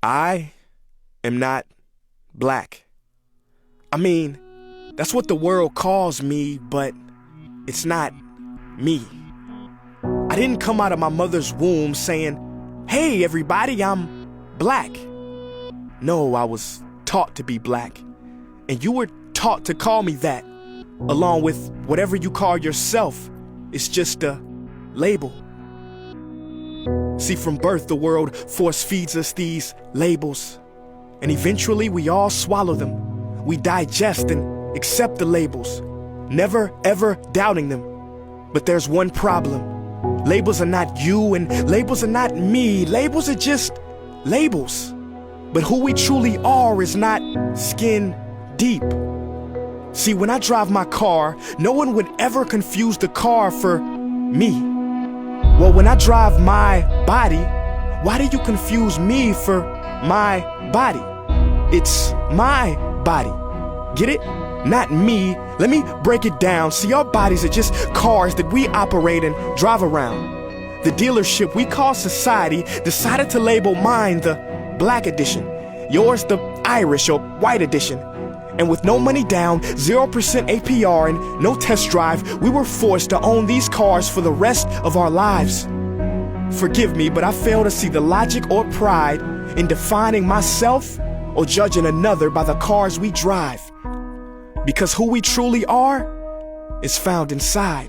I am not black. I mean, that's what the world calls me, but it's not me. I didn't come out of my mother's womb saying, "Hey everybody, I'm black." No, I was taught to be black, and you were taught to call me that, along with whatever you call yourself. It's just a label. See, from birth, the world force feeds us these labels, and eventually we all swallow them. We digest and accept the labels, never ever doubting them. But there's one problem. Labels are not you, and labels are not me. Labels are just labels. But who we truly are is not skin deep. See, when I drive my car, no one would ever confuse the car for me. Well, when I drive my body, why do you confuse me for my body? It's my body. Get it? Not me. Let me break it down. See, our bodies are just cars that we operate and drive around. The dealership we call society decided to label mine the black edition, yours the Irish or white edition. And with no money down, 0% APR, and no test drive, we were forced to own these cars for the rest of our lives. Forgive me, but I fail to see the logic or pride in defining myself or judging another by the cars we drive. Because who we truly are is found inside.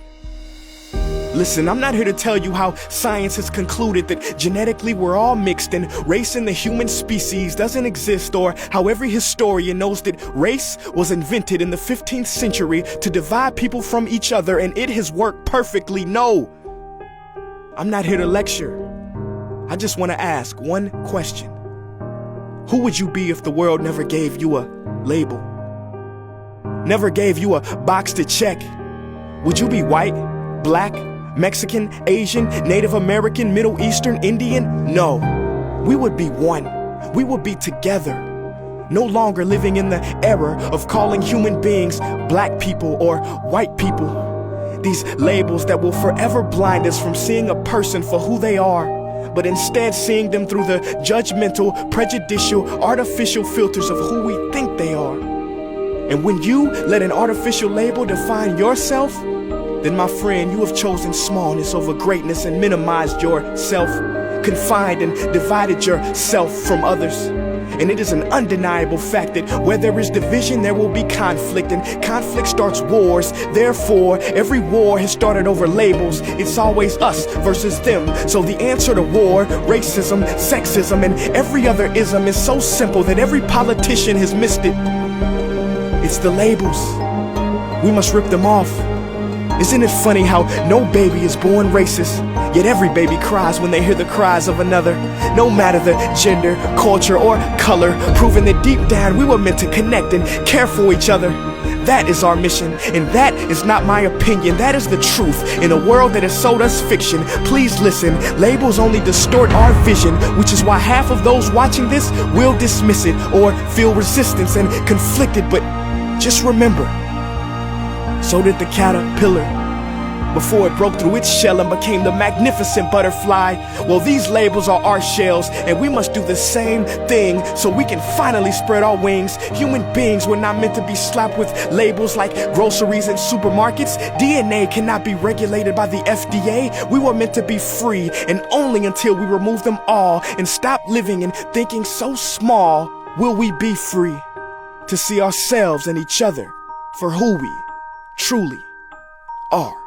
Listen, I'm not here to tell you how science has concluded that genetically we're all mixed and race in the human species doesn't exist, or how every historian knows that race was invented in the 15th century to divide people from each other and it has worked perfectly. No, I'm not here to lecture. I just want to ask one question. Who would you be if the world never gave you a label? Never gave you a box to check? Would you be white, black, Mexican, Asian, Native American, Middle Eastern, Indian? No, we would be one. We would be together. No longer living in the era of calling human beings black people or white people. These labels that will forever blind us from seeing a person for who they are, but instead seeing them through the judgmental, prejudicial, artificial filters of who we think they are. And when you let an artificial label define yourself, then my friend, you have chosen smallness over greatness and minimized yourself, confined and divided yourself from others. And it is an undeniable fact that where there is division, there will be conflict, and conflict starts wars. Therefore, every war has started over labels. It's always us versus them. So the answer to war, racism, sexism, and every other ism is so simple that every politician has missed it. It's the labels. We must rip them off. Isn't it funny how no baby is born racist, yet every baby cries when they hear the cries of another, no matter the gender, culture, or color, proving that deep down we were meant to connect and care for each other. That is our mission, and that is not my opinion. That is the truth in a world that has sold us fiction. Please listen, labels only distort our vision, which is why half of those watching this will dismiss it or feel resistance and conflicted. But just remember, so did the caterpillar before it broke through its shell and became the magnificent butterfly. Well, these labels are our shells, and we must do the same thing so we can finally spread our wings. Human beings were not meant to be slapped with labels like groceries and supermarkets. DNA cannot be regulated by the FDA. We were meant to be free, and only until we remove them all and stop living and thinking so small will we be free to see ourselves and each other for who we truly are.